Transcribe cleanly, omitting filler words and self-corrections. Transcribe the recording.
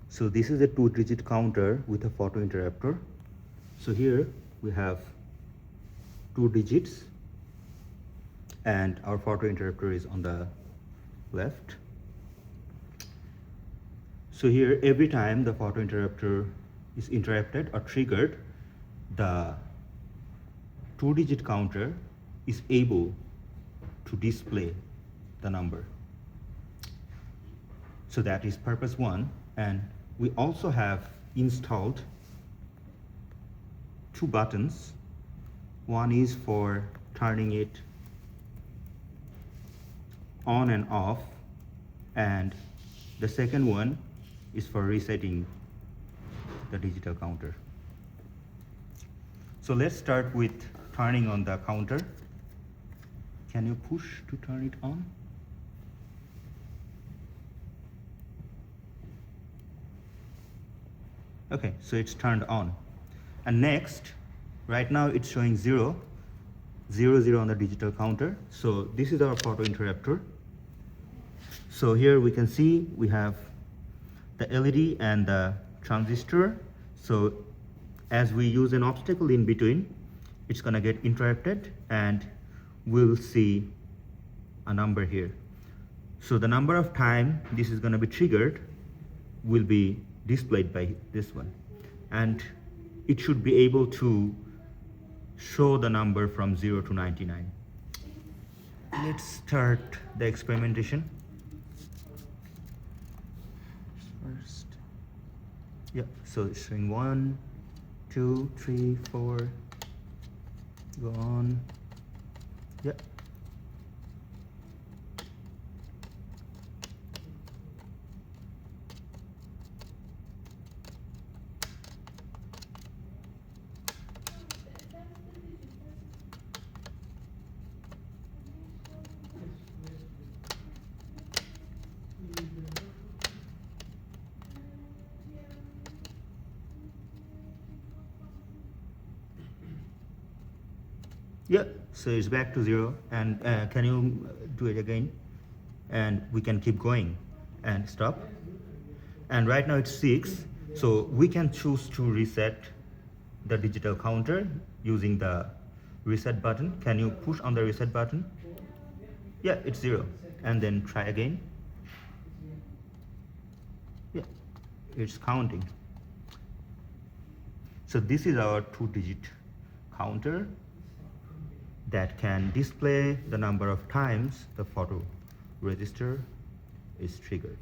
So this is a 2-digit counter with a photo interrupter. So here we have 2 digits and our photo interrupter is on the left. So here every time the photo interrupter is interrupted or triggered, the 2-digit counter is able to display the number. So that is purpose 1. And we also have installed 2 buttons. One is for turning it on and off, and the second one is for resetting the digital counter. So let's start with turning on the counter. Can you push to turn it on? Okay, so it's turned on. And next, right now it's showing 0, 0, 0 on the digital counter. So this is our photo interrupter. So here we can see we have the LED and the transistor. So as we use an obstacle in between, it's gonna get interrupted and we'll see a number here. So the number of time this is gonna be triggered will be displayed by this one, and it should be able to show the number from 0 to 99. Let's start the experimentation. First, yeah, so it's showing 1, 2, 3, 4, go on, yeah. Yeah, so it's back to 0, and can you do it again? And we can keep going and stop. And right now it's 6, so we can choose to reset the digital counter using the reset button. Can you push on the reset button? Yeah, it's 0, and then try again. Yeah, it's counting. So this is our 2-digit counter that can display the number of times the photo register is triggered.